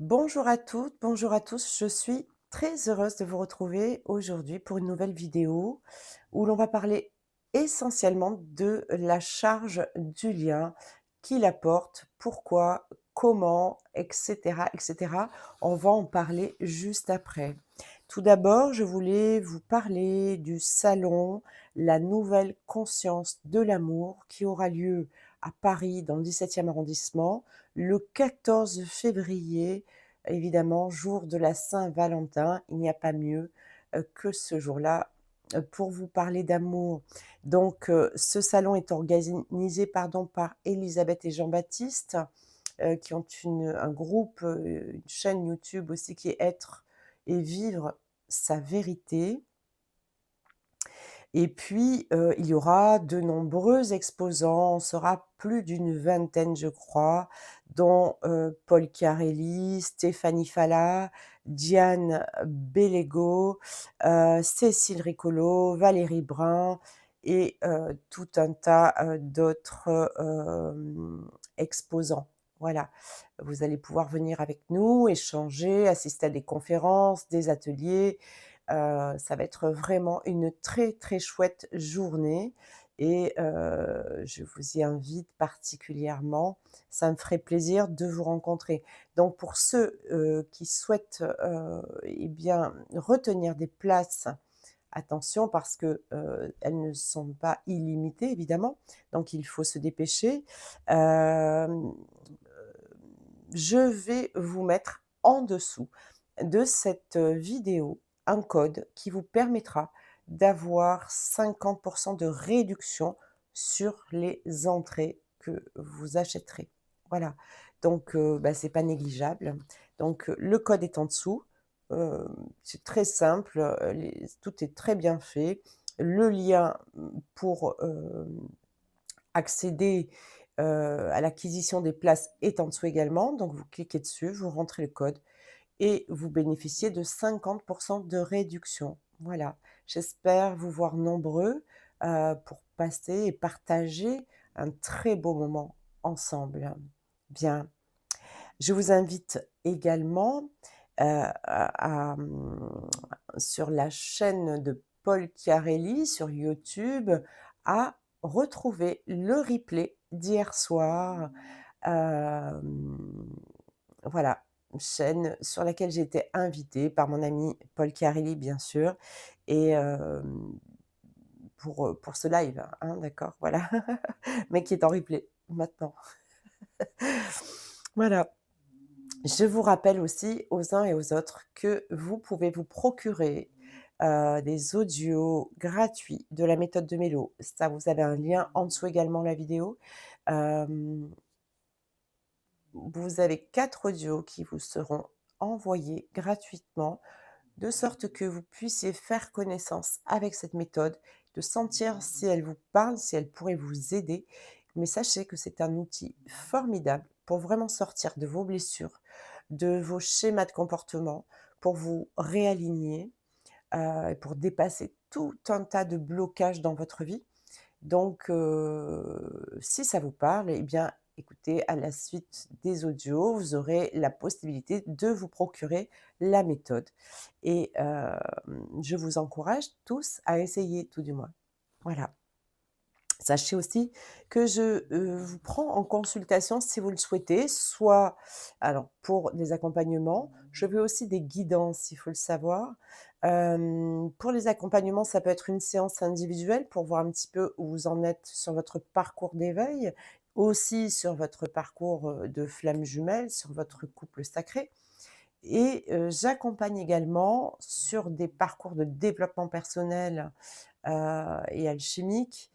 Bonjour à toutes, bonjour à tous. Je suis très heureuse de vous retrouver aujourd'hui pour une nouvelle vidéo où l'on va parler essentiellement de la charge du lien, qui l'apporte, pourquoi, comment, etc., etc. On va en parler juste après. Tout d'abord, je voulais vous parler du salon La Nouvelle Conscience de l'amour qui aura lieu à Paris dans le 17e arrondissement le 14 février. Évidemment, jour de la Saint-Valentin, il n'y a pas mieux, que ce jour-là, pour vous parler d'amour. Donc, ce salon est organisé, pardon, par Élisabeth et Jean-Baptiste, qui ont un groupe, une chaîne YouTube aussi qui est Être et vivre sa vérité. Et puis, il y aura de nombreux exposants, on sera plus d'une vingtaine, je crois, dont, Paul Chiarelli, Stéphanie Falla, Diane Bellego, Cécile Riccolo, Valérie Brun et tout un tas, d'autres, exposants. Voilà. Vous allez pouvoir venir avec nous, échanger, assister à des conférences, des ateliers. Ça va être vraiment une très, très chouette journée et je vous y invite particulièrement. Ça me ferait plaisir de vous rencontrer. Donc pour ceux, qui souhaitent, et bien, retenir des places, attention parce que, elles ne sont pas illimitées évidemment, donc il faut se dépêcher. Hem, je vais vous mettre en dessous de cette, vidéo un code qui vous permettra d'avoir 50 de réduction sur les entrées que vous achèterez. Voilà, donc c'est pas négligeable. Donc le code est en dessous, c'est très simple, tout est très bien fait. Le lien, pour, accéder, à l'acquisition des places est en dessous également, donc vous cliquez dessus, vous rentrez le code et vous bénéficiez de 50 de réduction. Voilà, j'espère vous voir nombreux, pour passer et partager un très beau moment ensemble. Bien, je vous invite également, sur la chaîne de Paul Chiarelli sur YouTube, à retrouver le replay d'hier soir. Hem, voilà, chaîne sur laquelle j'ai été invitée par mon ami Paul Chiarelli, bien sûr et pour ce live, hein, d'accord? Voilà, mais qui est en replay maintenant. Voilà. Je vous rappelle aussi aux uns et aux autres que vous pouvez vous procurer, des audios gratuits de la méthode de Mélo. Ça, vous avez un lien en dessous également la vidéo. Hem, vous avez 4 audios qui vous seront envoyés gratuitement, de sorte que vous puissiez faire connaissance avec cette méthode, de sentir si elle vous parle, si elle pourrait vous aider. Mais sachez que c'est un outil formidable pour vraiment sortir de vos blessures, de vos schémas de comportement, pour vous réaligner, et pour dépasser tout un tas de blocages dans votre vie. Donc, si ça vous parle, eh bien, écoutez, à la suite des audios, vous aurez la possibilité de vous procurer la méthode et je vous encourage tous à essayer, tout du moins. Voilà. Sachez aussi que je, vous prends en consultation si vous le souhaitez, soit alors pour des accompagnements, je fais aussi des guidances, il faut le savoir. Pour les accompagnements, ça peut être une séance individuelle pour voir un petit peu où vous en êtes sur votre parcours d'éveil, aussi sur votre parcours, de flamme jumelle, sur votre couple sacré et j'accompagne également sur des parcours de développement personnel et alchimique,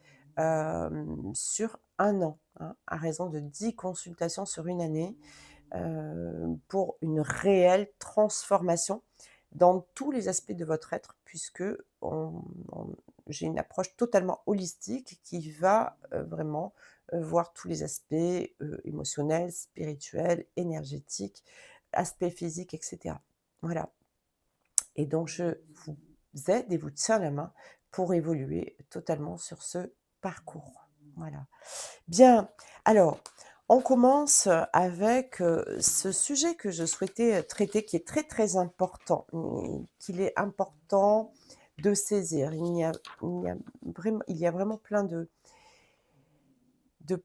sur 1 an, hein, à raison de 10 consultations sur 1 année, pour une réelle transformation dans tous les aspects de votre être puisque on j'ai une approche totalement holistique qui va, vraiment, voir tous les aspects, émotionnels, spirituels, énergétiques, aspects physiques et cetera. Voilà et donc je vous aide et vous tiens la main pour évoluer totalement sur ce parcours. Voilà. Bien, alors On commence avec, ce sujet que je souhaitais, traiter qui est très, très important, qu'il est important de saisir. Il y a vraiment plein de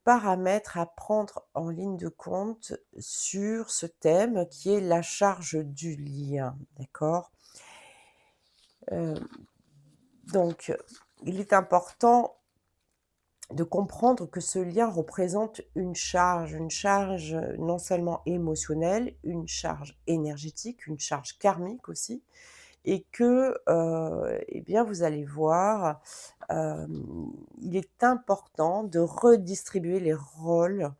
paramètres à prendre en ligne de compte sur ce thème qui est la charge du lien, d'accord? Heu, donc, il est important de comprendre que ce lien représente une charge, non seulement émotionnelle, une charge énergétique, une charge karmique aussi et que, eh bien, vous allez voir, il est important de redistribuer les rôles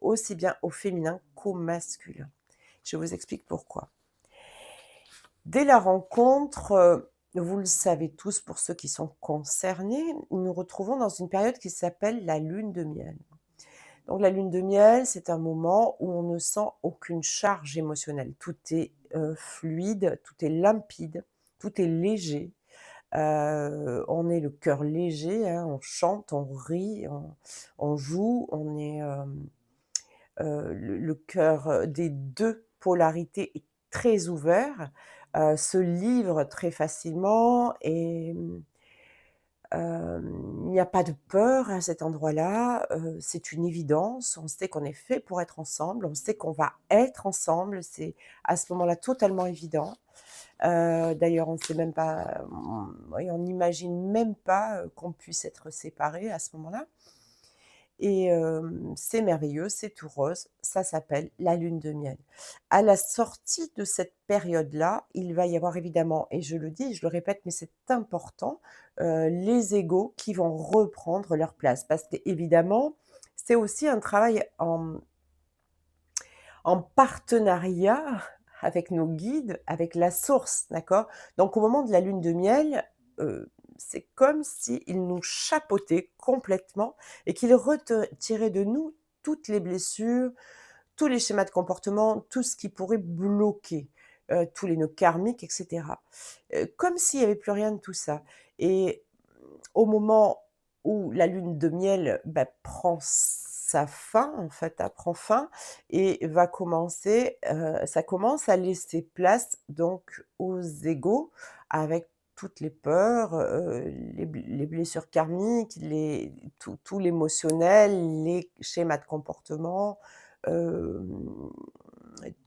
aussi bien au féminin qu'au masculin. Je vous explique pourquoi. Dès la rencontre, vous le savez tous pour ceux qui sont concernés, nous nous retrouvons dans une période qui s'appelle la lune de miel. Donc la lune de miel, c'est un moment où on ne sent aucune charge émotionnelle. Tout est, fluide, tout est limpide, tout est léger. On est le cœur léger, hein, on chante, on rit, on joue, on est, le cœur, des 2 polarités est très ouvert, se livre très facilement et il n'y a pas de peur à cet endroit-là, c'est une évidence. On sait qu'on est fait pour être ensemble, on sait qu'on va être ensemble, c'est à ce moment-là totalement évident. D'ailleurs, on sait même pas, oui, on n'imagine même pas, qu'on puisse être séparés à ce moment-là et c'est merveilleux, c'est tout rose, ça s'appelle la lune de miel. À la sortie de cette période-là, il va y avoir évidemment, et je le dis et je le répète, mais c'est important, les égos qui vont reprendre leur place. Parce qu'évidemment, c'est aussi un travail en partenariat avec nos guides, avec la source, d'accord? Donc au moment de la lune de miel, c'est comme s'ils nous chapeautaient complètement et qu'ils retiraient de nous toutes les blessures, tous les schémas de comportement, tout ce qui pourrait bloquer, tous les nœuds karmiques et cetera. Comme s'il n'y avait plus rien de tout ça et au moment où la lune de miel, bah, prend sa fin, en fait, elle prend fin et va commencer, ça commence à laisser place donc aux égaux avec toutes les peurs, les blessures karmiques, tout l'émotionnel, les schémas de comportement, hem,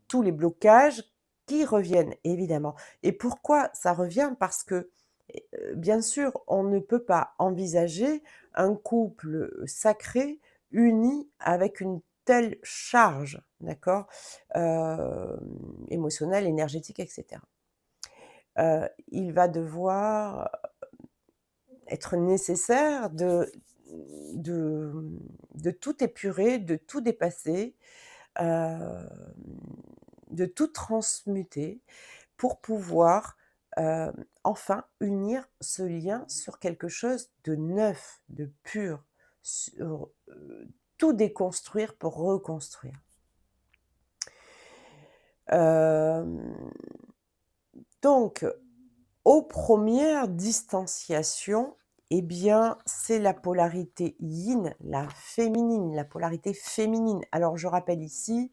tous les blocages qui reviennent évidemment. Et pourquoi ça revient? Parce que bien sûr, on ne peut pas envisager un couple, sacré, uni avec une telle charge, d'accord? Émotionnelle, énergétique et cetera. Il va devoir être nécessaire de, de tout épurer, de tout dépasser, hem, de tout transmuter pour pouvoir, enfin unir ce lien sur quelque chose de neuf, de pur, sur, tout déconstruire pour reconstruire. Hem, donc aux premières distanciations, eh bien, c'est la polarité yin, la féminine, la polarité féminine. Alors je rappelle ici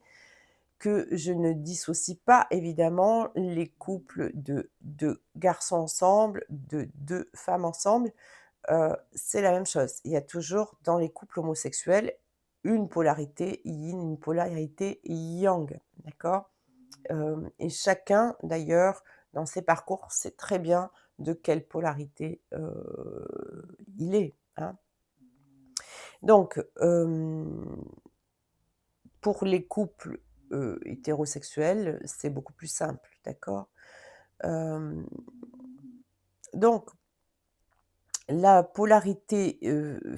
que je ne dissocie pas évidemment les couples de 2 garçons ensemble, de 2 femmes ensemble, c'est la même chose. Il y a toujours dans les couples homosexuels une polarité yin, une polarité yang, d'accord? Et chacun d'ailleurs dans ses parcours sait très bien de quelle polarité, il est, hein. Donc, pour les couples, hétérosexuels, c'est beaucoup plus simple, d'accord? Hem, donc la polarité,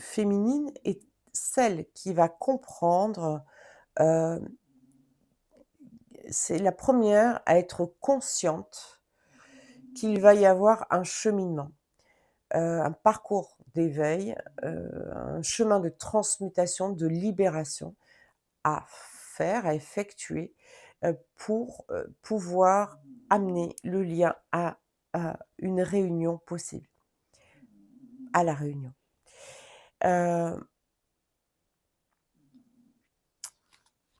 féminine est celle qui va comprendre, hem, c'est la première à être consciente qu'il va y avoir un cheminement, un parcours d'éveil, un chemin de transmutation, de libération à faire, à effectuer, pour, pouvoir amener le lien à une réunion possible, à la réunion. Heu,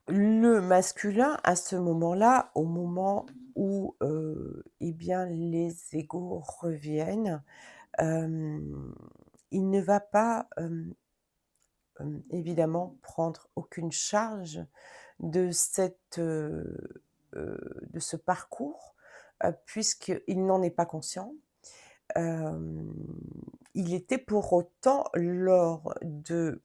Le masculin, à ce moment-là, au moment où, eh bien, les égos reviennent, hem, il ne va pas, évidemment prendre aucune charge de de ce parcours, puisqu'il n'en est pas conscient. Hem, il était pour autant lors de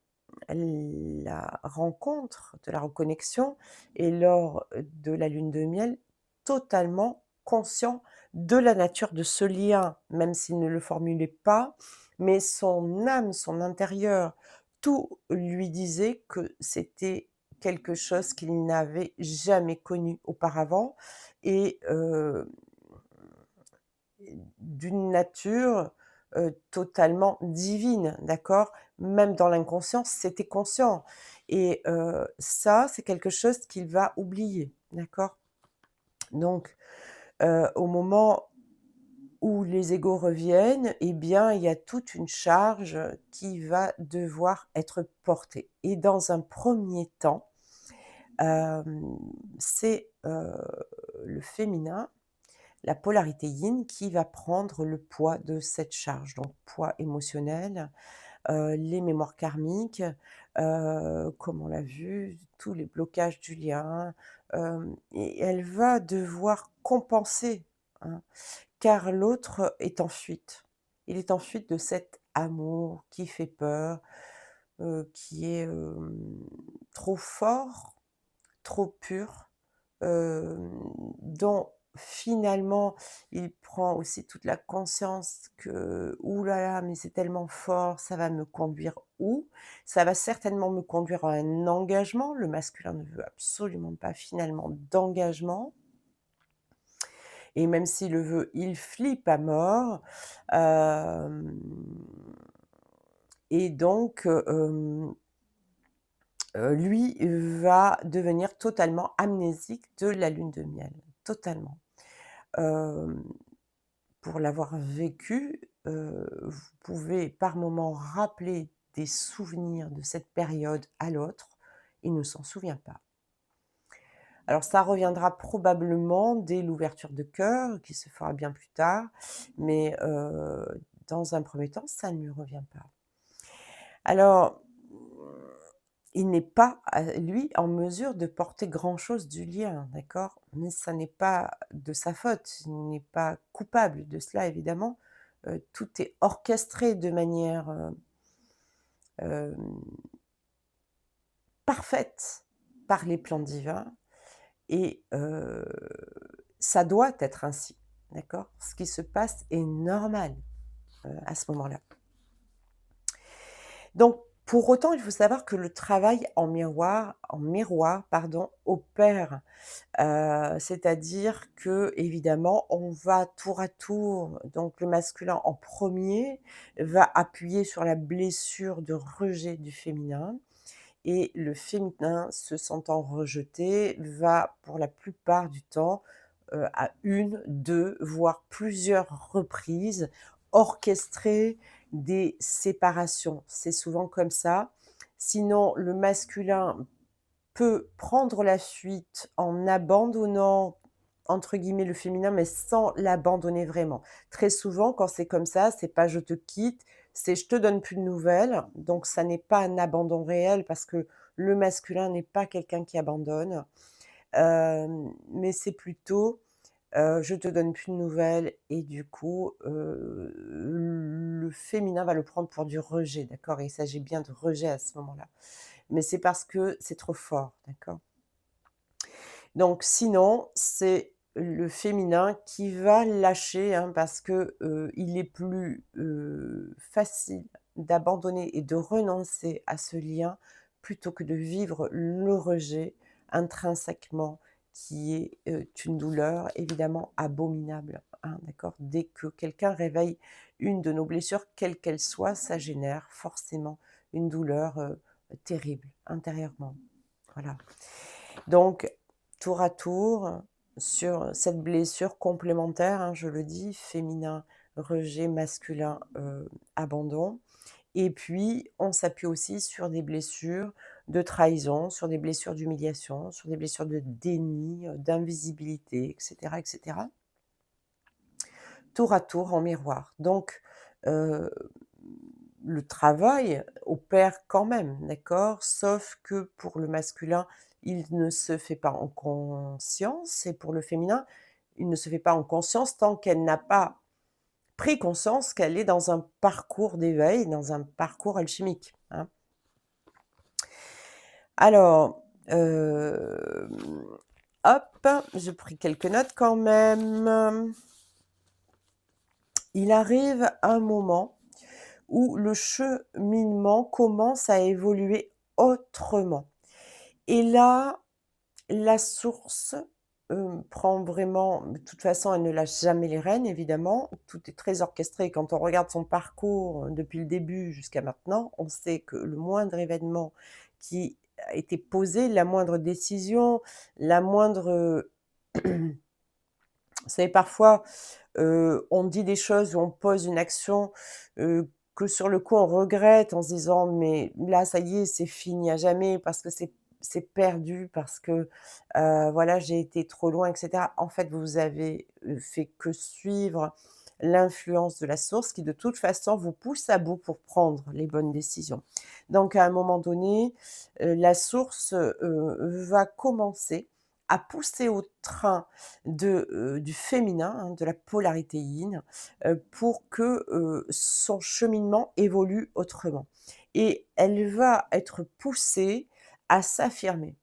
la rencontre, de la reconnexion et lors de la lune de miel, totalement conscient de la nature de ce lien, même s'il ne le formulait pas, mais son âme, son intérieur, tout lui disait que c'était quelque chose qu'il n'avait jamais connu auparavant et d'une nature, totalement divine, d'accord? Même dans l'inconscient, c'était conscient et ça, c'est quelque chose qu'il va oublier, d'accord? Donc au moment où les égos reviennent, eh bien, il y a toute une charge qui va devoir être portée et dans un premier temps, hem, c'est, le féminin, la polarité yin qui va prendre le poids de cette charge, donc poids émotionnel, les mémoires karmiques, comme on l'a vu, tous les blocages du lien, et elle va devoir compenser, hein, car l'autre est en fuite. Il est en fuite de cet amour qui fait peur, qui est, trop fort, trop pur, dont finalement il prend aussi toute la conscience que: «Ouh là là, mais c'est tellement fort, ça va me conduire où?» Ça va certainement me conduire à un engagement. Le masculin ne veut absolument pas finalement d'engagement et même s'il le veut, il flippe à mort, hem et donc lui va devenir totalement amnésique de la lune de miel, totalement. Hem, pour l'avoir vécu, vous pouvez par moments rappeler des souvenirs de cette période à l'autre, il ne s'en souvient pas. Alors ça reviendra probablement dès l'ouverture de cœur qui se fera bien plus tard, mais dans un premier temps, ça ne lui revient pas. Alors, il n'est pas, lui, en mesure de porter grand-chose du lien, d'accord? Mais ça n'est pas de sa faute, il n'est pas coupable de cela évidemment. Tout est orchestré de manière, hem, parfaite par les plans divins et ça doit être ainsi, d'accord? Ce qui se passe est normal, à ce moment-là. Donc, pour autant, il faut savoir que le travail en miroir, pardon, opère. C'est-à-dire que évidemment, on va tour à tour, donc le masculin en premier va appuyer sur la blessure de rejet du féminin et le féminin, se sentant rejeté, va pour la plupart du temps, à une, 2, voire plusieurs reprises, orchestrer des séparations. C'est souvent comme ça. Sinon, le masculin peut prendre la fuite en abandonnant, entre guillemets, «le féminin», mais sans l'abandonner vraiment. Très souvent, quand c'est comme ça, c'est pas: «Je te quitte», c'est: «Je te donne plus de nouvelles», donc ça n'est pas un abandon réel parce que le masculin n'est pas quelqu'un qui abandonne, mais c'est plutôt, «Je te donne plus de nouvelles» et du coup, le féminin va le prendre pour du rejet, d'accord? Il s'agit bien de rejet à ce moment-là, mais c'est parce que c'est trop fort, d'accord? Donc sinon, c'est le féminin qui va lâcher, hein, parce que, il est plus, facile d'abandonner et de renoncer à ce lien plutôt que de vivre le rejet intrinsèquement qui est, une douleur évidemment abominable, hein, d'accord? Dès que quelqu'un réveille une de nos blessures, quelle qu'elle soit, ça génère forcément une douleur, terrible intérieurement. Voilà. Donc, tour à tour, sur cette blessure complémentaire, hein, je le dis, féminin, rejet, masculin, abandon. Et puis, on s'appuie aussi sur des blessures de trahison, sur des blessures d'humiliation, sur des blessures de déni, d'invisibilité, et cetera, tour à tour en miroir. Donc, heu, le travail opère quand même, d'accord? Sauf que pour le masculin, il ne se fait pas en conscience et pour le féminin, il ne se fait pas en conscience tant qu'elle n'a pas pris conscience qu'elle est dans un parcours d'éveil, dans un parcours alchimique, hein. Alors, hop, j'ai pris quelques notes quand même. Il arrive un moment où le cheminement commence à évoluer autrement et là, la source, prend vraiment de toute façon, elle ne lâche jamais les rênes évidemment. Tout est très orchestré. Quand on regarde son parcours, depuis le début jusqu'à maintenant, on sait que le moindre événement qui a été posé, la moindre décision, la moindre, vous savez parfois, on dit des choses ou on pose une action, que sur le coup on regrette en se disant: «Mais là ça y est, c'est fini à jamais parce que c'est perdu, parce que, voilà, j'ai été trop loin» et cetera. En fait, vous avez, fait que suivre l'influence de la source qui de toute façon vous pousse à bout pour prendre les bonnes décisions. Donc à un moment donné, la source, va commencer à pousser au train du féminin, hein, de la polarité yin, pour que, son cheminement évolue autrement et elle va être poussée à s'affirmer.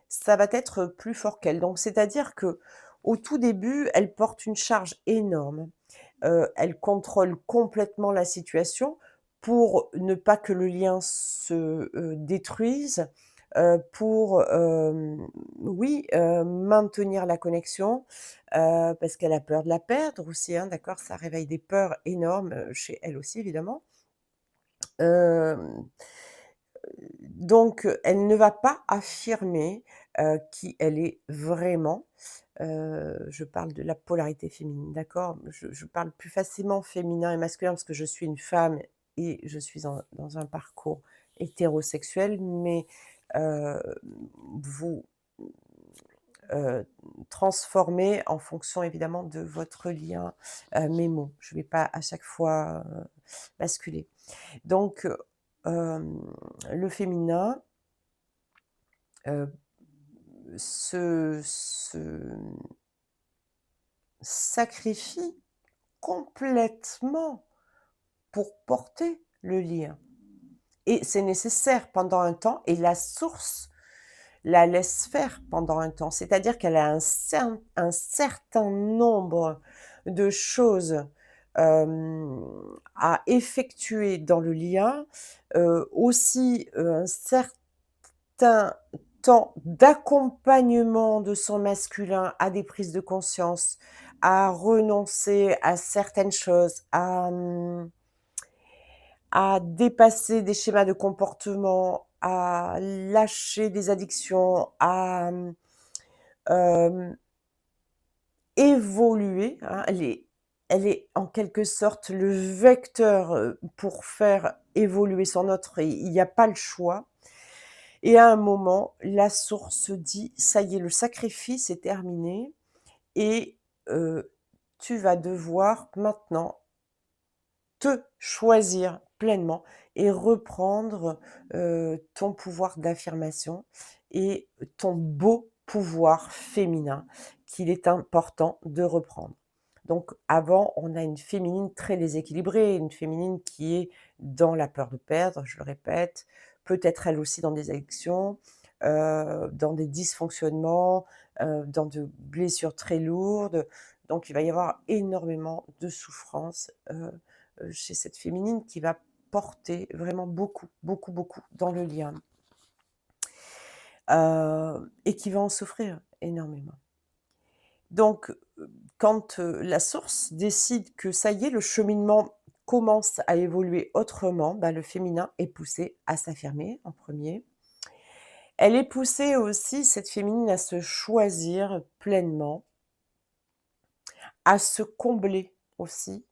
Ça va être plus fort qu'elle. Donc c'est-à-dire que au tout début, elle porte une charge énorme. Elle contrôle complètement la situation pour ne pas que le lien se, détruise, pour, oui, maintenir la connexion, parce qu'elle a peur de la perdre aussi, hein, d'accord? Ça réveille des peurs énormes, chez elle aussi évidemment. Hem, donc elle ne va pas affirmer, qui elle est vraiment. Je parle de la polarité féminine, d'accord? Je parle plus facilement féminin et masculin parce que je suis une femme et je suis dans un parcours hétérosexuel, mais, heu, vous, heu, transformez en fonction évidemment de votre lien, mes mots. Je ne vais pas à chaque fois, basculer. Donc, le féminin, heu, se sacrifie complètement pour porter le lien et c'est nécessaire pendant un temps et la source la laisse faire pendant un temps. C'est-à-dire qu'elle a un certain nombre de choses, à effectuer dans le lien, aussi, un certain temps d'accompagnement de son masculin à des prises de conscience, à renoncer à certaines choses, à dépasser des schémas de comportement, à lâcher des addictions, à, évoluer, hein. Elle est en quelque sorte le vecteur, pour faire évoluer son autre et il y a pas le choix et à un moment, la source dit: «Ça y est, le sacrifice est terminé et heu, tu vas devoir maintenant te choisir pleinement et reprendre, ton pouvoir d'affirmation et ton beau pouvoir féminin qu'il est important de reprendre. Donc avant, on a une féminine très déséquilibrée, une féminine qui est dans la peur de perdre, je le répète, peut-être elle aussi dans des addictions, dans des dysfonctionnements, dans de blessures très lourdes. Donc il va y avoir énormément de souffrance, chez cette féminine qui va porter vraiment beaucoup, beaucoup, beaucoup dans le lien, et qui va en souffrir énormément. Donc, quand, la source décide que ça y est, le cheminement commence à évoluer autrement, bah, le féminin est poussé à s'affirmer en premier. Elle est poussée aussi, cette féminine, à se choisir pleinement, à se combler aussi,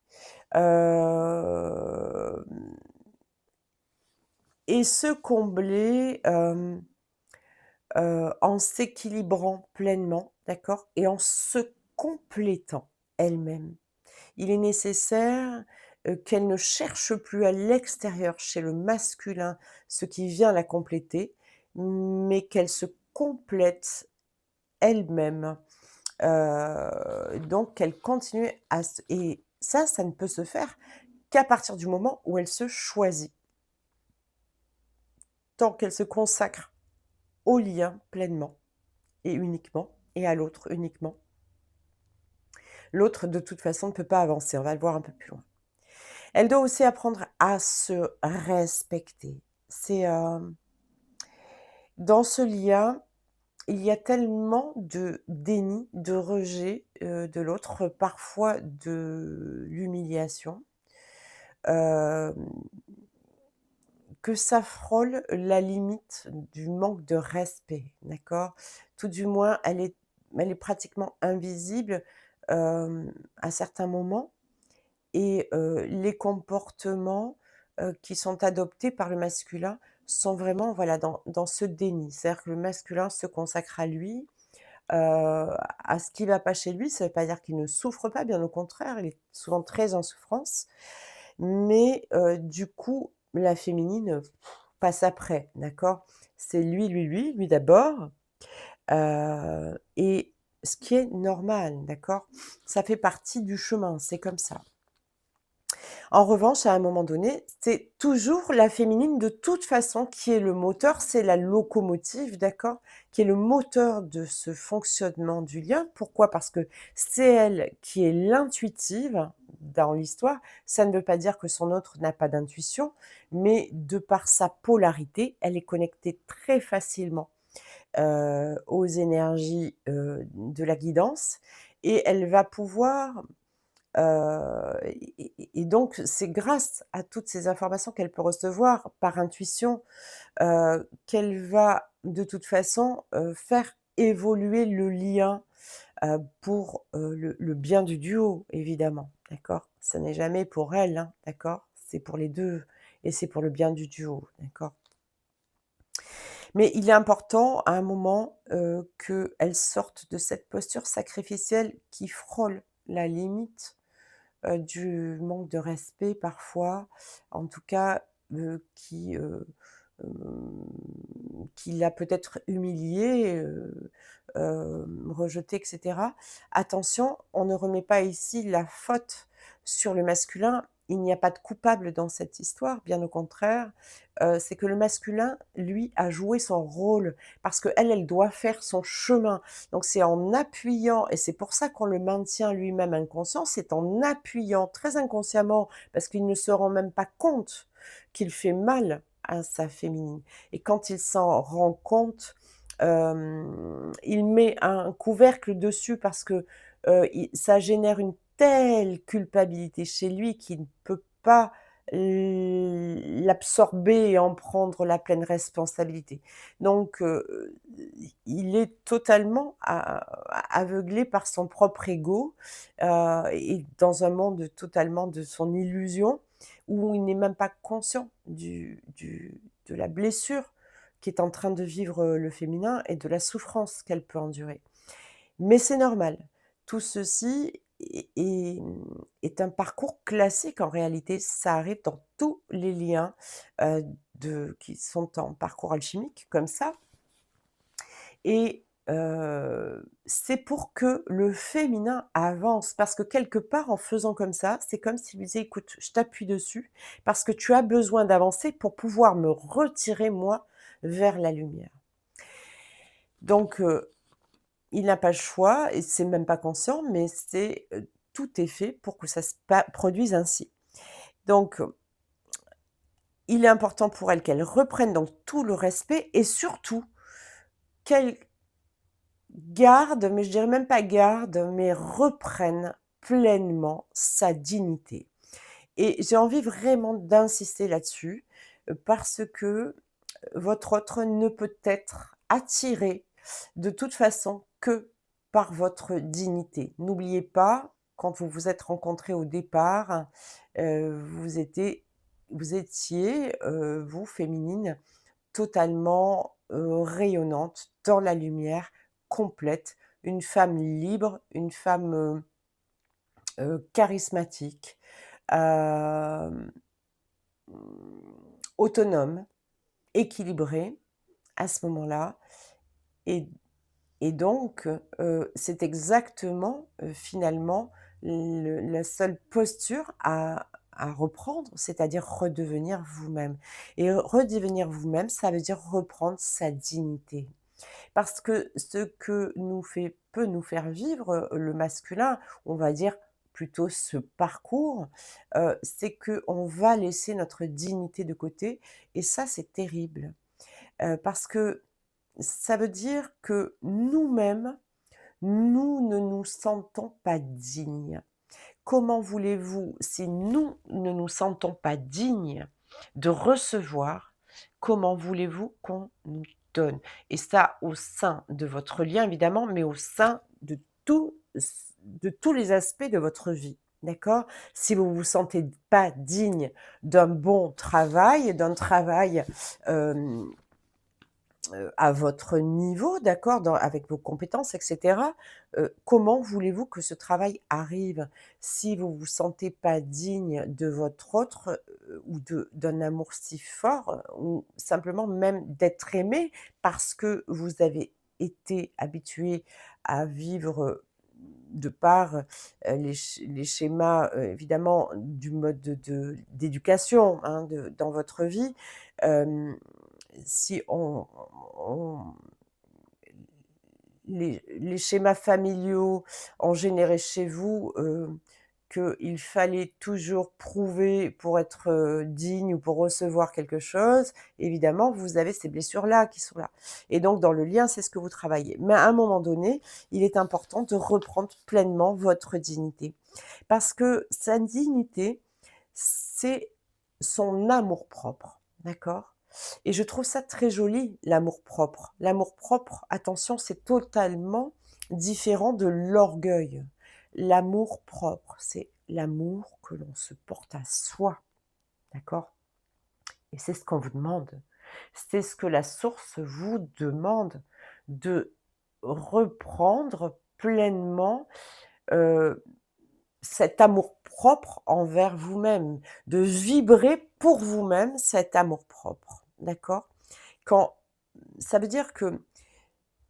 hem et se combler, en s'équilibrant pleinement, d'accord? Et en se complétant elle-même. Il est nécessaire, qu'elle ne cherche plus à l'extérieur, chez le masculin, ce qui vient la compléter, mais qu'elle se complète elle-même. Donc qu'elle continue à se et ça ne peut se faire qu'à partir du moment où elle se choisit. Tant qu'elle se consacre au lien pleinement et uniquement et à l'autre uniquement. L'autre, de toute façon, ne peut pas avancer, on va le voir un peu plus loin. Elle doit aussi apprendre à se respecter. C'est, dans ce lien, il y a tellement de déni, de rejet, de l'autre, parfois de l'humiliation, hem, que ça frôle la limite du manque de respect, d'accord? Tout du moins, elle est pratiquement invisible, à certains moments et les comportements, qui sont adoptés par le masculin sont vraiment, voilà, dans ce déni. C'est-à-dire que le masculin se consacre à lui, à ce qui ne va pas chez lui. Ça ne veut pas dire qu'il ne souffre pas, bien au contraire, il est souvent très en souffrance. Mais du coup, la féminine, passe après, d'accord? C'est lui, lui, lui, lui d'abord, et ce qui est normal, d'accord? Ça fait partie du chemin, c'est comme ça. En revanche, à un moment donné, c'est toujours la féminine de toute façon qui est le moteur, c'est la locomotive, d'accord? Qui est le moteur de ce fonctionnement du lien. Pourquoi? Parce que c'est elle qui est l'intuitive dans l'histoire. Ça ne veut pas dire que son autre n'a pas d'intuition, mais de par sa polarité, elle est connectée très facilement, aux énergies, de la guidance et elle va pouvoir et donc c'est grâce à toutes ces informations qu'elle peut recevoir par intuition, qu'elle va de toute façon, faire évoluer le lien, pour, le bien du duo évidemment, d'accord? Ça n'est jamais pour elle, hein, d'accord? C'est pour les 2 et c'est pour le bien du duo, d'accord? Mais il est important à un moment, qu'elle sorte de cette posture sacrificielle qui frôle la limite du manque de respect parfois, en tout cas, qui l'a peut-être humilié, rejeté et cetera. Attention, on ne remet pas ici la faute sur le masculin. Il n'y a pas de coupable dans cette histoire, bien au contraire. C'est que le masculin, lui, a joué son rôle parce qu'elle, elle doit faire son chemin. Donc c'est en appuyant et c'est pour ça qu'on le maintient lui-même inconscient, c'est en appuyant très inconsciemment, parce qu'il ne se rend même pas compte qu'il fait mal à sa féminine et quand il s'en rend compte, il met un couvercle dessus parce que, il ça génère une telle culpabilité chez lui qu'il ne peut pas l'absorber et en prendre la pleine responsabilité. Donc il est totalement aveuglé par son propre ego, et dans un monde totalement de son illusion, où il n'est même pas conscient de la blessure qu'est en train de vivre, le féminin et de la souffrance qu'elle peut endurer. Mais c'est normal. Tout ceci est un parcours classique en réalité. Ça arrive dans tous les liens, qui sont en parcours alchimique comme ça et c'est pour que le féminin avance. Parce que quelque part, en faisant comme ça, c'est comme s'il lui disait: «Écoute, je t'appuie dessus parce que tu as besoin d'avancer pour pouvoir me retirer moi vers la lumière». Donc il n'a pas le choix et c'est même pas conscient, mais tout est fait pour que ça se produise ainsi. Donc il est important pour elle qu'elle reprenne donc tout le respect et surtout qu'elle garde, mais je dirais même pas garde, mais reprenne pleinement sa dignité et j'ai envie vraiment d'insister là-dessus, parce que votre autre ne peut être attiré de toute façon que par votre dignité. N'oubliez pas, quand vous vous êtes rencontrés au départ, vous étiez vous étiez, vous féminine, totalement, rayonnante, dans la lumière, complète, une femme libre, une femme, charismatique, hem, autonome, équilibrée à ce moment-là et donc, c'est exactement, finalement, la seule posture à reprendre, c'est-à-dire redevenir vous-même et redevenir vous-même, ça veut dire reprendre sa dignité. Parce que ce que peut nous faire vivre, le masculin, on va dire plutôt ce parcours, c'est qu'on va laisser notre dignité de côté et ça, c'est terrible. Parce que ça veut dire que nous-mêmes, nous ne nous sentons pas dignes. Comment voulez-vous, si nous ne nous sentons pas dignes de recevoir, comment voulez-vous qu'on nous donne? Et ça au sein de votre lien évidemment, mais au sein de tout de tous les aspects de votre vie, d'accord? Si vous vous sentez pas digne d'un bon travail, d'un travail, hem à votre niveau, d'accord, avec vos compétences et cetera, comment voulez-vous que ce travail arrive? Si vous vous sentez pas digne de votre autre, ou d'un amour si fort, ou simplement même d'être aimé parce que vous avez été habitué à vivre, de par, les schémas, évidemment du mode d'éducation, hein, dans votre vie, si on les schémas familiaux ont généré chez vous, qu'il fallait toujours prouver pour être, digne ou pour recevoir quelque chose, évidemment, vous avez ces blessures-là qui sont là et donc dans le lien, c'est ce que vous travaillez. Mais à un moment donné, il est important de reprendre pleinement votre dignité parce que sa dignité, c'est son amour-propre, d'accord? Et je trouve ça très joli, l'amour-propre. L'amour-propre, attention, c'est totalement différent de l'orgueil. L'amour-propre, c'est l'amour que l'on se porte à soi, d'accord? Et c'est ce qu'on vous demande. C'est ce que la source vous demande, de reprendre pleinement, heu, cet amour-propre envers vous-même, de vibrer pour vous-même cet amour-propre, d'accord? Quand ça veut dire que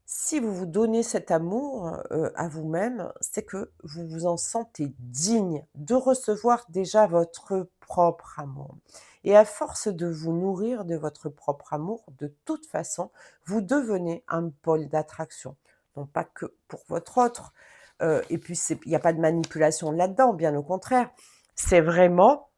si vous vous donnez cet amour, à vous-même, c'est que vous vous en sentez digne de recevoir déjà votre propre amour et à force de vous nourrir de votre propre amour, de toute façon, vous devenez un pôle d'attraction. Non pas que pour votre autre, et puis il n'y a pas de manipulation là-dedans, bien au contraire. C'est vraiment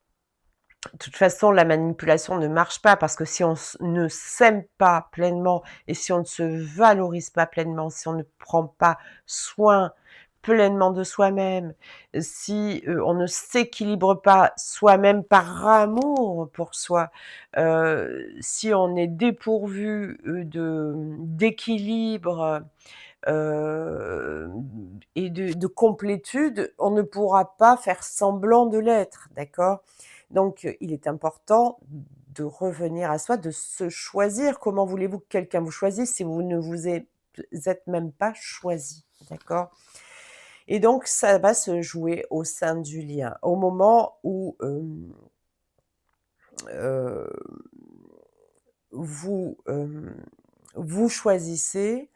de toute façon, la manipulation ne marche pas parce que si on ne s'aime pas pleinement et si on ne se valorise pas pleinement, si on ne prend pas soin pleinement de soi-même, si, on ne s'équilibre pas soi-même par amour pour soi, si on est dépourvu, d'équilibre, et de complétude, on ne pourra pas faire semblant de l'être, d'accord? Donc, il est important de revenir à soi, de se choisir. Comment voulez-vous que quelqu'un vous choisisse si vous ne êtes même pas choisi, d'accord? Et donc ça va se jouer au sein du lien. Au moment où, heu, vous, vous choisissez,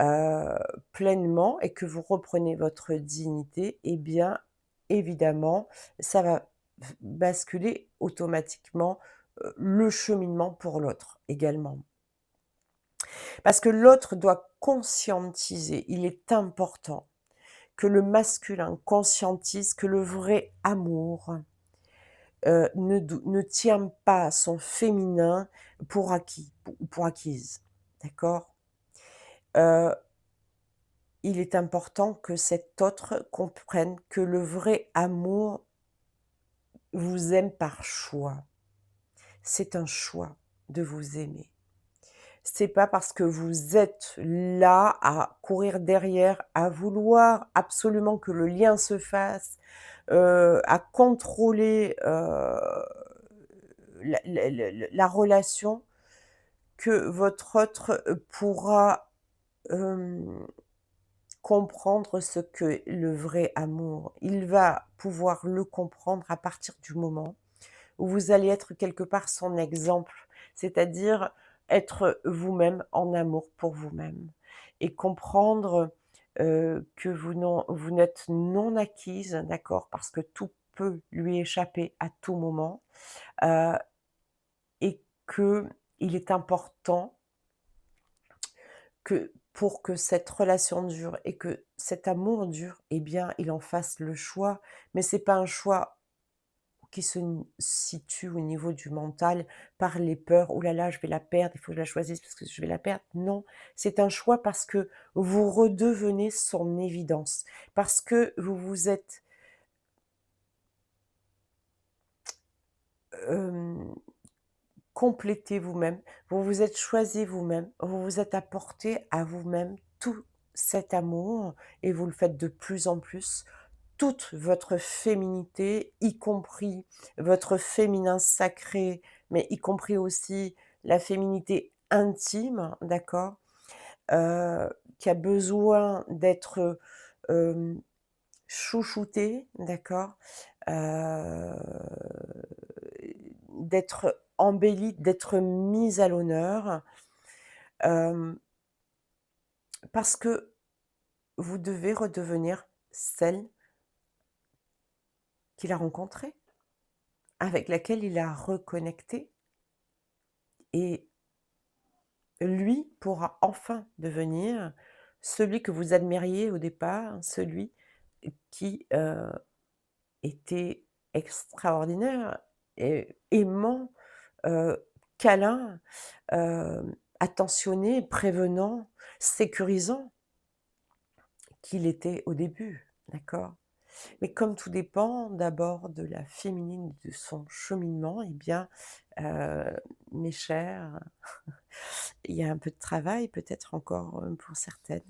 heu, pleinement et que vous reprenez votre dignité, eh bien, évidemment, ça va basculer automatiquement, le cheminement pour l'autre également. Parce que l'autre doit conscientiser, il est important que le masculin conscientise que le vrai amour, ne tient pas son féminin pour acquis ou pour acquise, d'accord? Heu Il est important que cet autre comprenne que le vrai amour vous aime par choix. C'est un choix de vous aimer. C'est pas parce que vous êtes là à courir derrière, à vouloir absolument que le lien se fasse, à contrôler, la relation que votre autre, pourra, hem, comprendre ce que le vrai amour. Il va pouvoir le comprendre à partir du moment où vous allez être quelque part son exemple, c'est-à-dire être vous-même en amour pour vous-même et comprendre, que vous n'êtes non acquise, d'accord? Parce que tout peut lui échapper à tout moment, heu et qu'il est important que pour que cette relation dure et que cet amour dure, eh bien, il en fasse le choix. Mais c'est pas un choix qui se situe au niveau du mental par les peurs: «Oh là là, je vais la perdre, il faut que je la choisisse parce que je vais la perdre». Non, c'est un choix parce que vous redevenez son évidence, parce que vous vous êtes, hem, complété vous-même, vous vous êtes choisi vous-même, vous vous êtes apporté à vous-même tout cet amour et vous le faites de plus en plus. Toute votre féminité, y compris votre féminin sacré, mais y compris aussi la féminité intime, d'accord? Heu, qui a besoin d'être, hem, chouchoutée, d'accord? Heu, d'être embellie, d'être mise à l'honneur, hem, parce que vous devez redevenir celle qu'il a rencontrée, avec laquelle il a reconnecté et lui pourra enfin devenir celui que vous admiriez au départ, celui qui, était extraordinaire et aimant, câlin, attentionné, prévenant, sécurisant qu'il était au début, d'accord? Mais comme tout dépend d'abord de la féminine, de son cheminement, eh bien, heu, mes chers, il y a un peu de travail peut-être encore, pour certaines.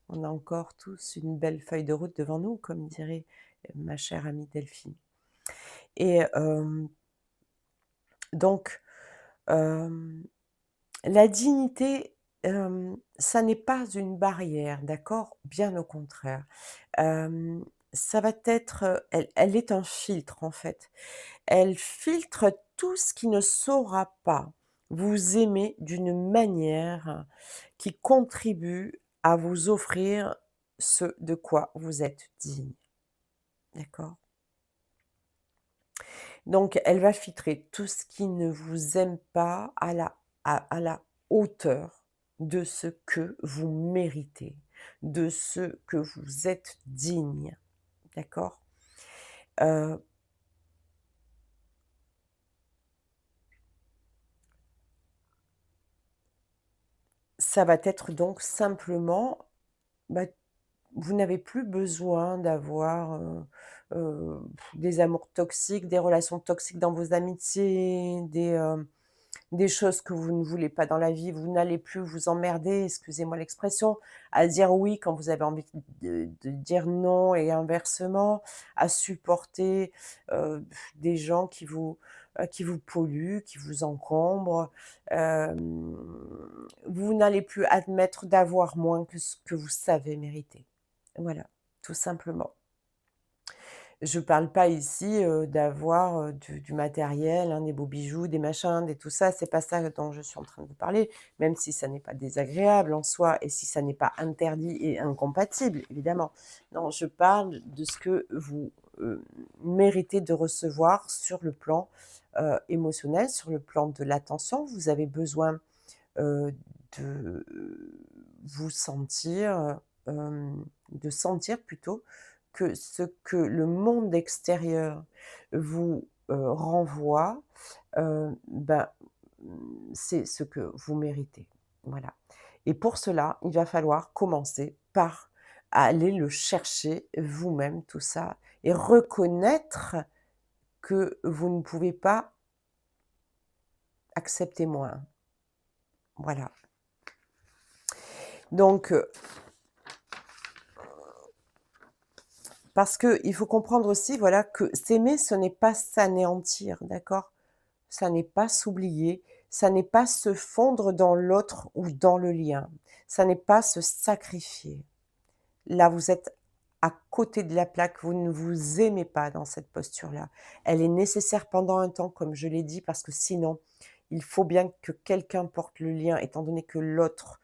On a encore tous une belle feuille de route devant nous, comme dirait, ma chère amie Delphine. Et donc, hem, la dignité, ça n'est pas une barrière, d'accord? Bien au contraire. Hem, ça va être, elle est un filtre en fait. Elle filtre tout ce qui ne saura pas vous aimer d'une manière qui contribue à vous offrir ce de quoi vous êtes digne, d'accord? Donc elle va filtrer tout ce qui ne vous aime pas à la hauteur de ce que vous méritez, de ce que vous êtes digne, d'accord? Heu, ça va être donc simplement, bah, vous n'avez plus besoin d'avoir, des amours toxiques, des relations toxiques dans vos amitiés, des choses que vous ne voulez pas dans la vie. Vous n'allez plus vous emmerder, excusez-moi l'expression, à dire oui quand vous avez envie de dire non et inversement, à supporter, des gens qui vous polluent, qui vous encombrent. Hem, vous n'allez plus admettre d'avoir moins que ce que vous savez mériter. Voilà, tout simplement. Je parle pas ici, d'avoir, du matériel, hein, des beaux bijoux, des machins, des tout ça, c'est pas ça dont je suis en train de parler, même si ça n'est pas désagréable en soi et si ça n'est pas interdit et incompatible, évidemment. Non, je parle de ce que vous, méritez de recevoir sur le plan, émotionnel, sur le plan de l'attention. Vous avez besoin, heu, de vous sentir, de sentir plutôt que ce que le monde extérieur vous, renvoie, ben, c'est ce que vous méritez. Voilà. Et pour cela, il va falloir commencer par aller le chercher vous-même tout ça et reconnaître que vous ne pouvez pas accepter moins. Voilà. Donc, parce qu'il faut comprendre aussi, voilà, que s'aimer, ce n'est pas s'anéantir, d'accord? ça n'est pas s'oublier, ça n'est pas se fondre dans l'autre ou dans le lien, ça n'est pas se sacrifier. Là, vous êtes à côté de la plaque, vous ne vous aimez pas dans cette posture-là. Elle est nécessaire pendant un temps, comme je l'ai dit, parce que sinon, il faut bien que quelqu'un porte le lien, étant donné que l'autre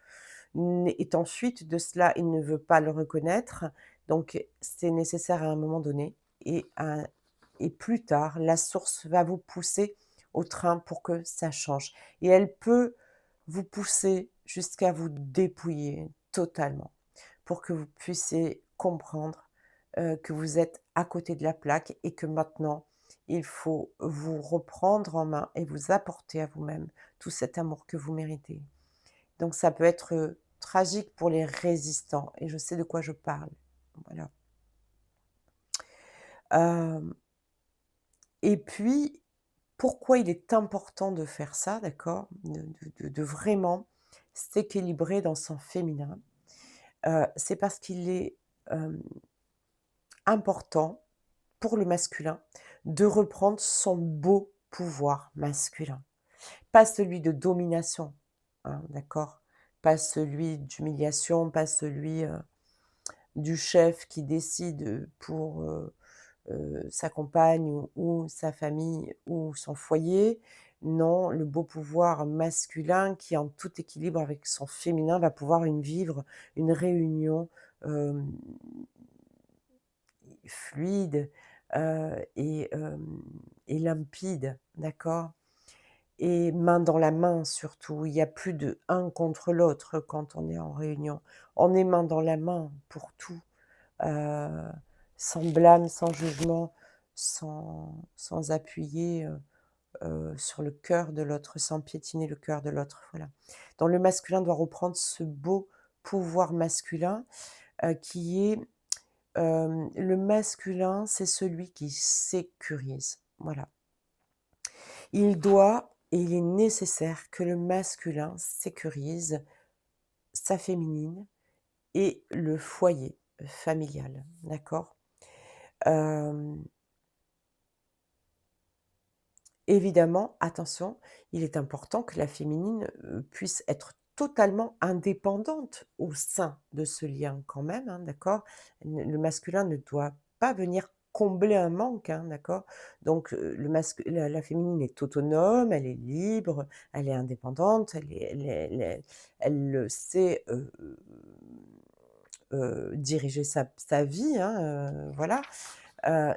est en fuite de cela, il ne veut pas le reconnaître. Donc, c'est nécessaire à un moment donné et plus tard, la source va vous pousser au train pour que ça change et elle peut vous pousser jusqu'à vous dépouiller totalement pour que vous puissiez comprendre, que vous êtes à côté de la plaque et que maintenant, il faut vous reprendre en main et vous apporter à vous-même tout cet amour que vous méritez. Donc ça peut être, tragique pour les résistants et je sais de quoi je parle. Voilà. Hem et puis, pourquoi il est important de faire ça, d'accord? De vraiment s'équilibrer dans son féminin, c'est parce qu'il est, hem, important pour le masculin de reprendre son beau pouvoir masculin. Pas celui de domination, hein, d'accord? Pas celui d'humiliation, pas celui, du chef qui décide, pour, sa compagne ou sa famille ou son foyer. Non, le beau pouvoir masculin qui, en tout équilibre avec son féminin, va pouvoir vivre une réunion, hem, fluide, et limpide, d'accord? Et main dans la main surtout. Il y a plus de un contre l'autre quand on est en réunion. On est main dans la main pour tout, heu, sans blâme, sans jugement, sans appuyer, sur le cœur de l'autre, sans piétiner le cœur de l'autre, voilà. Donc le masculin doit reprendre ce beau pouvoir masculin, qui est, le masculin, c'est celui qui sécurise, voilà. Il doit et il est nécessaire que le masculin sécurise sa féminine et le foyer familial, d'accord? Hem, évidemment, attention, il est important que la féminine, puisse être totalement indépendante au sein de ce lien quand même, hein, d'accord? Le masculin ne doit pas venir combler un manque, hein, d'accord? Donc, la féminine est autonome, elle est libre, elle est indépendante, elle sait, diriger sa vie, hein, voilà.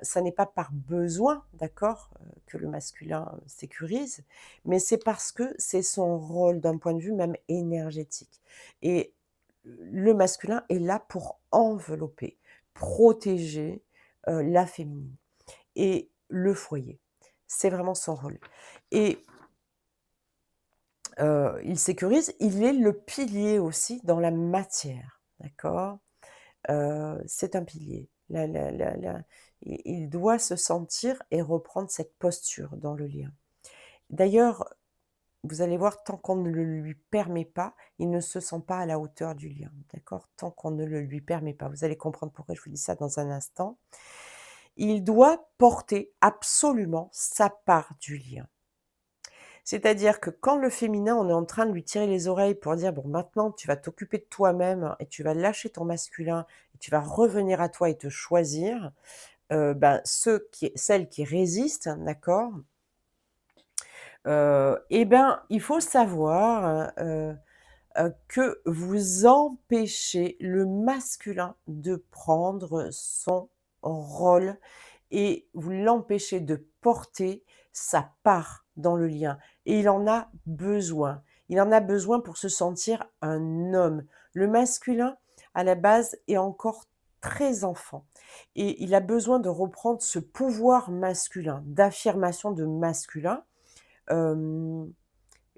Ça n'est pas par besoin, d'accord, que le masculin, sécurise, mais c'est parce que c'est son rôle d'un point de vue même énergétique et le masculin est là pour envelopper, protéger, la féminine et le foyer. C'est vraiment son rôle et il sécurise, il est le pilier aussi dans la matière, d'accord? C'est un pilier. La il doit se sentir et reprendre cette posture dans le lien. D'ailleurs, vous allez voir, tant qu'on ne le lui permet pas, il ne se sent pas à la hauteur du lien, d'accord? Tant qu'on ne le lui permet pas. Vous allez comprendre pourquoi je vous dis ça dans un instant. Il doit porter absolument sa part du lien. C'est-à-dire que quand le féminin, on est en train de lui tirer les oreilles pour dire: «Bon, maintenant, tu vas t'occuper de toi-même et tu vas lâcher ton masculin et tu vas revenir à toi et te choisir», ben, celles qui résistent, d'accord, et ben, il faut savoir, que vous empêchez le masculin de prendre son rôle et vous l'empêchez de porter sa part dans le lien et il en a besoin. Il en a besoin pour se sentir un homme. Le masculin, à la base, est encore très enfant et il a besoin de reprendre ce pouvoir masculin, d'affirmation de masculin, hem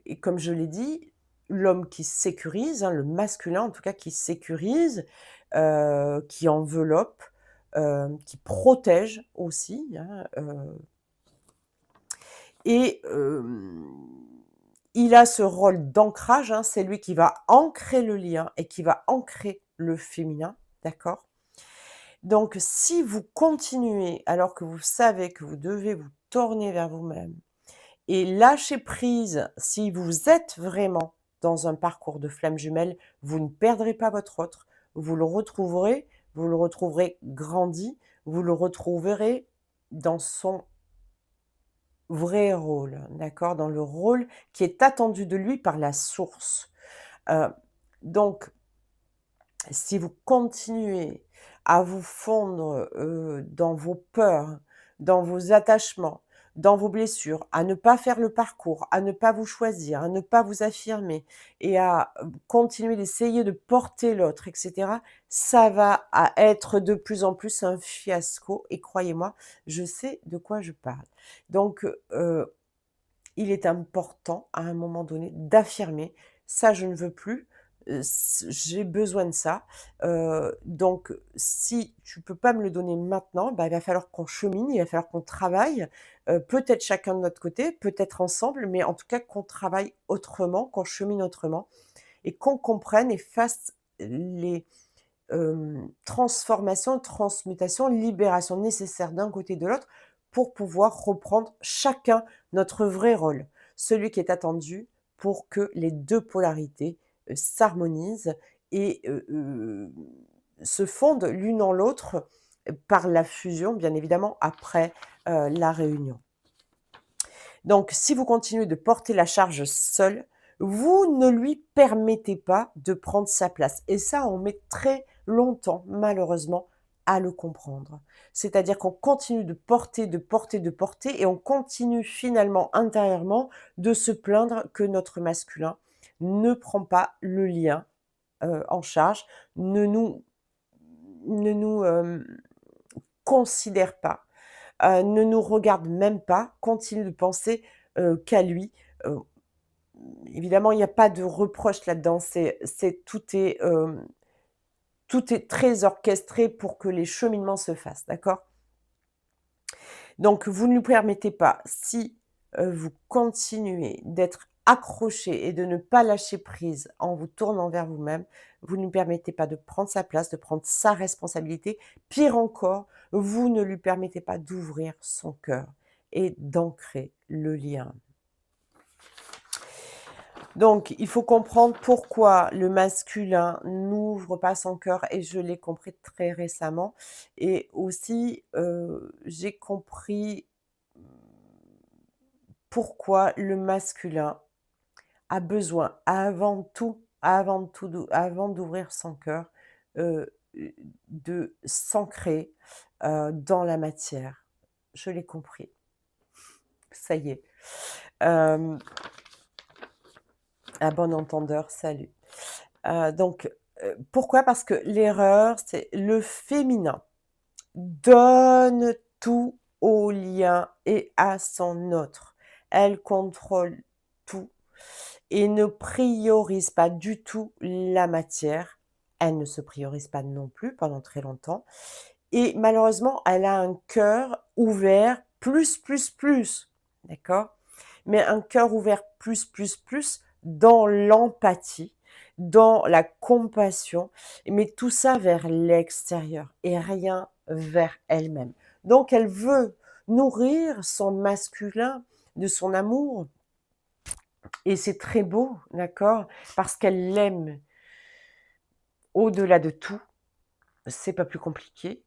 et comme je l'ai dit, l'homme qui sécurise, hein, le masculin en tout cas qui sécurise, qui enveloppe, qui protège aussi, hein, et il a ce rôle d'ancrage, hein, c'est lui qui va ancrer le lien et qui va ancrer le féminin, d'accord? Donc si vous continuez alors que vous savez que vous devez vous tourner vers vous-même et lâcher prise, si vous êtes vraiment dans un parcours de flamme jumelle, vous ne perdrez pas votre autre, vous le retrouverez, vous le retrouverez grandi, vous le retrouverez dans son vrai rôle, d'accord? Dans le rôle qui est attendu de lui par la source. Heu, donc si vous continuez à vous fondre, dans vos peurs, dans vos attachements, dans vos blessures, à ne pas faire le parcours, à ne pas vous choisir, à ne pas vous affirmer et à, continuer d'essayer de porter l'autre et cetera, ça va à être de plus en plus un fiasco et croyez-moi, je sais de quoi je parle. Donc il est important à un moment donné d'affirmer: «Ça je ne veux plus, j'ai besoin de ça, donc si tu peux pas me le donner maintenant, bah, il va falloir qu'on chemine, il va falloir qu'on travaille, peut-être chacun de notre côté, peut-être ensemble, mais en tout cas qu'on travaille autrement, qu'on chemine autrement et qu'on comprenne et fasse les, transformations, transmutations, libérations nécessaires d'un côté et de l'autre pour pouvoir reprendre chacun notre vrai rôle, celui qui est attendu pour que les 2 polarités, s'harmonisent et se fondent l'une en l'autre, par la fusion bien évidemment après, la réunion. Donc si vous continuez de porter la charge seul, vous ne lui permettez pas de prendre sa place et ça, on met très longtemps, malheureusement, à le comprendre. C'est-à-dire qu'on continue de porter, de porter, de porter et on continue finalement intérieurement de se plaindre que notre masculin ne prend pas le lien, en charge, ne nous ne nous, considère pas, ne nous regarde même pas, continue de penser, qu'à lui. Heu, Évidemment, il n'y a pas de reproche là-dedans, c'est tout est très orchestré pour que les cheminements se fassent, d'accord? Donc vous ne lui permettez pas, si, vous continuez d'être accroché et de ne pas lâcher prise en vous tournant vers vous-même, vous ne lui permettez pas de prendre sa place, de prendre sa responsabilité. Pire encore, vous ne lui permettez pas d'ouvrir son cœur et d'ancrer le lien. Donc il faut comprendre pourquoi le masculin n'ouvre pas son cœur et je l'ai compris très récemment et aussi, j'ai compris pourquoi le masculin a besoin avant d'ouvrir son cœur, heu, de s'ancrer, dans la matière. Je l'ai compris, ça y est. Hem, à bon entendeur, salut. Pourquoi? Parce que l'erreur, c'est le féminin donne tout au lien et à son autre. Elle contrôle tout et ne priorise pas du tout la matière. Elle ne se priorise pas non plus pendant très longtemps et malheureusement, elle a un cœur ouvert plus, d'accord? Mais un cœur ouvert plus dans l'empathie, dans la compassion, mais tout ça vers l'extérieur et rien vers elle-même. Donc elle veut nourrir son masculin de son amour et c'est très beau, d'accord? Parce qu'elle l'aime au-delà de tout, c'est pas plus compliqué,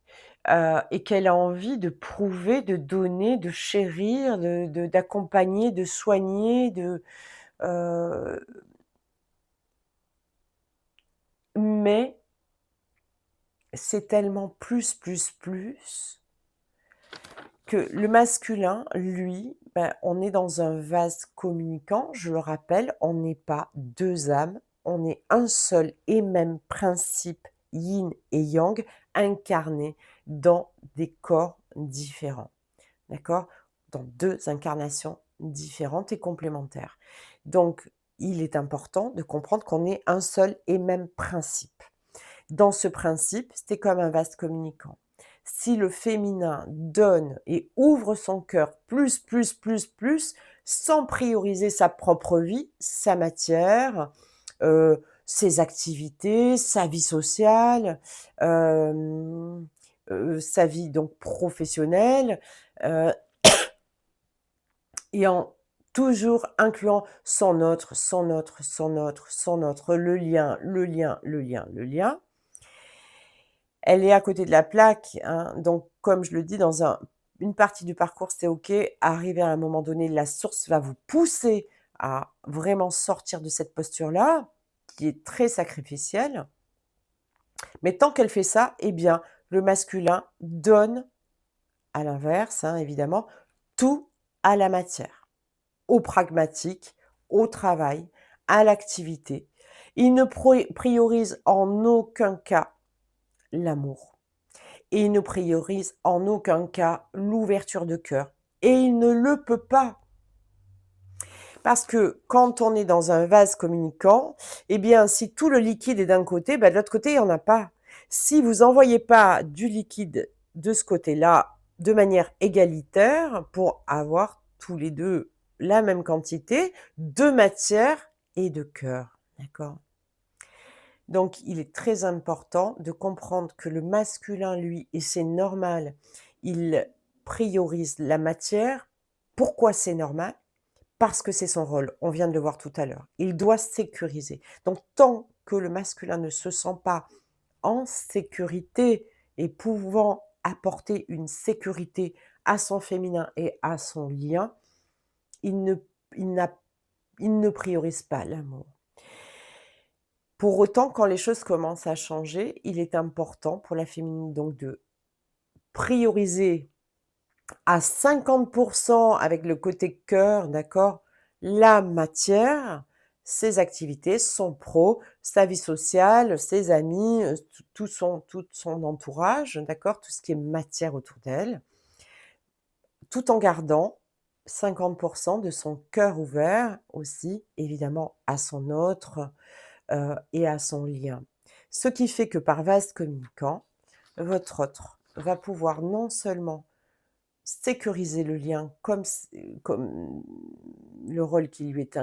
et qu'elle a envie de prouver, de donner, de chérir, d'accompagner, de soigner, heu, mais c'est tellement plus que le masculin, lui, ben, on est dans un vase communicant, je le rappelle, on n'est pas 2 âmes, on est un seul et même principe yin et yang incarnés dans des corps différents, d'accord? Dans 2 incarnations différentes et complémentaires. Donc il est important de comprendre qu'on est un seul et même principe. Dans ce principe, c'est comme un vase communicant. Si le féminin donne et ouvre son cœur sans prioriser sa propre vie, sa matière, ses activités, sa vie sociale, sa vie donc professionnelle, heu et en toujours incluant son autre, son autre, son autre, son autre, le lien, le lien, le lien, le lien. Elle est à côté de la plaque, hein, donc comme je le dis dans une partie du parcours, c'est OK. Arrivé à un moment donné, la source va vous pousser à vraiment sortir de cette posture-là, qui est très sacrificielle. Mais tant qu'elle fait ça, eh bien, le masculin donne, à l'inverse, hein, évidemment, tout à la matière, au pragmatique, au travail, à l'activité. Il ne priorise en aucun cas l'amour. Et il ne priorise en aucun cas l'ouverture de cœur. Et il ne le peut pas. Parce que quand on est dans un vase communicant, eh bien, si tout le liquide est d'un côté, de l'autre côté, il n'y en a pas. Si vous n'envoyez pas du liquide de ce côté-là de manière égalitaire pour avoir tous les deux la même quantité de matière et de cœur. D'accord? Donc, il est très important de comprendre que le masculin, lui, et c'est normal, il priorise la matière. Pourquoi c'est normal? Parce que c'est son rôle. On vient de le voir tout à l'heure. Il doit sécuriser. Donc, tant que le masculin ne se sent pas en sécurité et pouvant apporter une sécurité à son féminin et à son lien, il ne, il n'a- il ne priorise pas l'amour. Pour autant, quand les choses commencent à changer, il est important pour la féminine donc de prioriser à 50 avec le côté cœur, d'accord, la matière, ses activités, son pro, sa vie sociale, ses amis, tout son entourage, d'accord, tout ce qui est matière autour d'elle, tout en gardant 50 de son cœur ouvert aussi, évidemment, à son autre, et à son lien. Ce qui fait que par vase communicant, votre autre va pouvoir non seulement sécuriser le lien comme le rôle qui lui est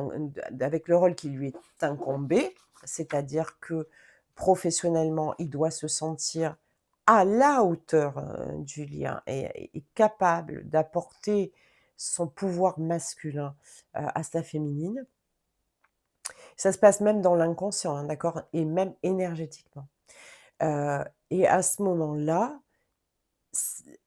avec le rôle qui lui est incombé, c'est-à-dire que professionnellement, il doit se sentir à la hauteur, du lien et capable d'apporter son pouvoir masculin, à sa féminine. Ça se passe même dans l'inconscient, hein, d'accord? Et même énergétiquement. Et à ce moment-là,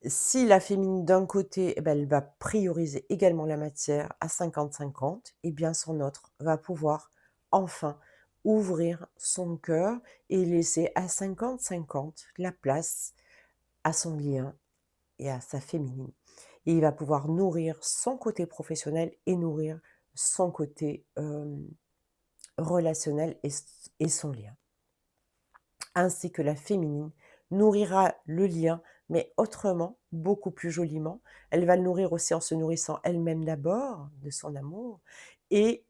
si la féminine d'un côté, elle va prioriser également la matière à 50-50, et bien son autre va pouvoir enfin ouvrir son cœur et laisser à 50-50 la place à son lien et à sa féminine. Et il va pouvoir nourrir son côté professionnel et nourrir son côté, relationnel et son lien. Ainsi que la féminine nourrira le lien, mais autrement, beaucoup plus joliment. Elle va le nourrir aussi en se nourrissant elle-même d'abord de son amour et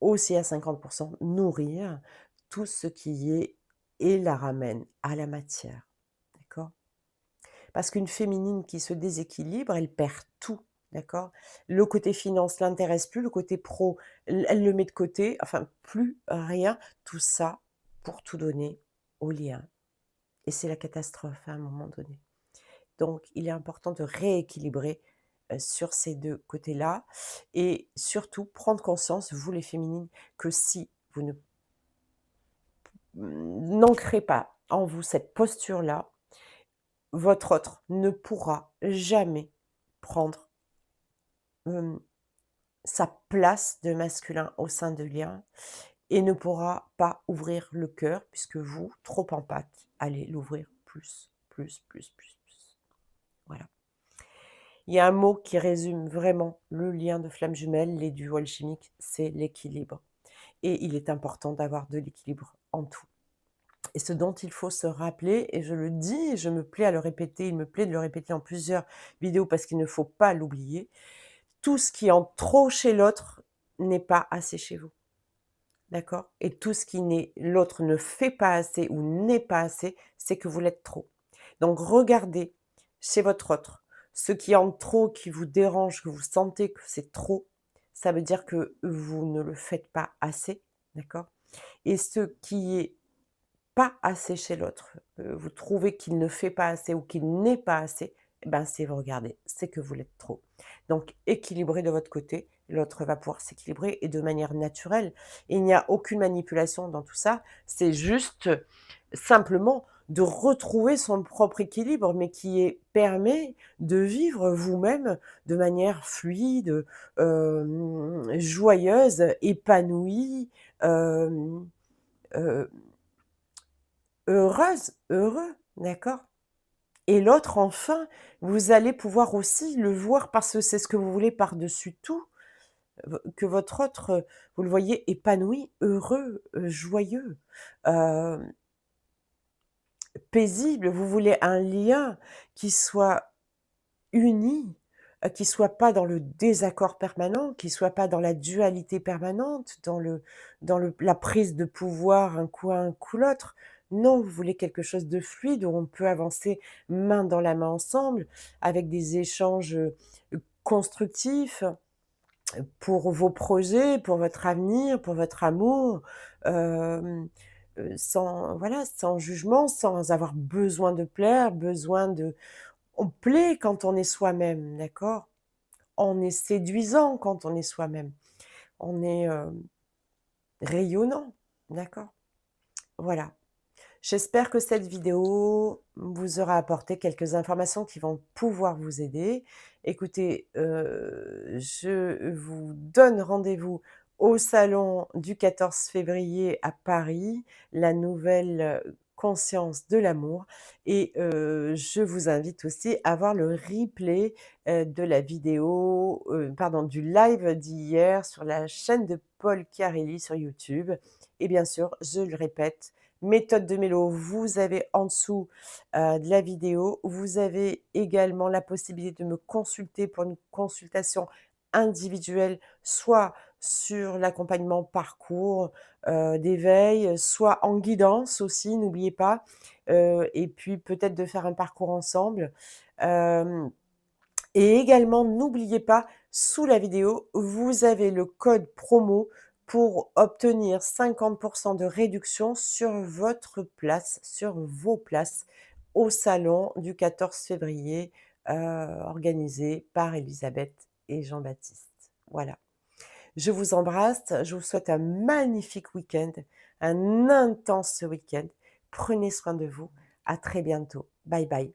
aussi à 50 nourrir tout ce qui est et la ramène à la matière. D'accord? Parce qu'une féminine qui se déséquilibre, elle perd tout. D'accord? Le côté finance l'intéresse plus, le côté pro, elle le met de côté, enfin plus rien. Tout ça pour tout donner au lien. Et c'est la catastrophe à un moment donné. Donc il est important de rééquilibrer, sur ces 2 côtés-là et surtout prendre conscience, vous les féminines, que si vous n'ancrez pas en vous cette posture-là, votre autre ne pourra jamais prendre, hem, sa place de masculin au sein de lien et ne pourra pas ouvrir le cœur puisque vous, trop en pâte, allez l'ouvrir plus, plus, plus, plus, plus. Voilà. Il y a un mot qui résume vraiment le lien de flamme jumelle, les duos alchimiques, c'est l'équilibre. Et il est important d'avoir de l'équilibre en tout. Et ce dont il faut se rappeler, et je le dis, et je me plais à le répéter, il me plaît de le répéter en plusieurs vidéos parce qu'il ne faut pas l'oublier, tout ce qui est en trop chez l'autre n'est pas assez chez vous. D'accord? Et tout ce qui n'est l'autre ne fait pas assez ou n'est pas assez, c'est que vous l'êtes trop. Donc regardez chez votre autre, ce qui est en trop, qui vous dérange, que vous sentez que c'est trop, ça veut dire que vous ne le faites pas assez, d'accord? Et ce qui est pas assez chez l'autre, vous trouvez qu'il ne fait pas assez ou qu'il n'est pas assez, eh ben, si vous regardez, c'est que vous l'êtes trop. Donc équilibrez de votre côté, l'autre va pouvoir s'équilibrer et de manière naturelle. Il n'y a aucune manipulation dans tout ça, c'est juste, simplement de retrouver son propre équilibre, mais permet de vivre vous-même de manière fluide, joyeuse, épanouie, hem, heu, heureuse, heureux, d'accord? Et l'autre, enfin, vous allez pouvoir aussi le voir parce que c'est ce que vous voulez par-dessus tout, que votre autre, vous le voyez épanoui, heureux, joyeux, hem, paisible. Vous voulez un lien qui soit uni, qui soit pas dans le désaccord permanent, qui soit pas dans la dualité permanente, dans la prise de pouvoir, un coup l'autre. Non, vous voulez quelque chose de fluide où on peut avancer main dans la main ensemble, avec des échanges, constructifs, pour vos projets, pour votre avenir, pour votre amour, hem, sans voilà, sans jugement, sans avoir besoin de plaire, besoin de on plaît quand on est soi-même, d'accord? On est séduisant quand on est soi-même. On est, rayonnant, d'accord? Voilà. J'espère que cette vidéo vous aura apporté quelques informations qui vont pouvoir vous aider. Écoutez, je vous donne rendez-vous au salon du 14 février à Paris, la nouvelle, conscience de l'amour et je vous invite aussi à voir le replay, de la vidéo, pardon, du live d'hier sur la chaîne de Paul Chiarelli sur YouTube et bien sûr, je le répète, méthode de mélo, vous avez en dessous, de la vidéo. Vous avez également la possibilité de me consulter pour une consultation individuelle, soit sur l'accompagnement parcours, d'éveil, soit en guidance aussi, n'oubliez pas, et puis peut-être de faire un parcours ensemble. Hem Et également, n'oubliez pas, sous la vidéo, vous avez le code promo pour obtenir 50 de réduction sur votre place, sur vos places au salon du 14 février, organisé par Elisabeth et Jean-Baptiste. Voilà. Je vous embrasse, je vous souhaite un magnifique week-end, un intense week-end. Prenez soin de vous. À très bientôt. Bye bye.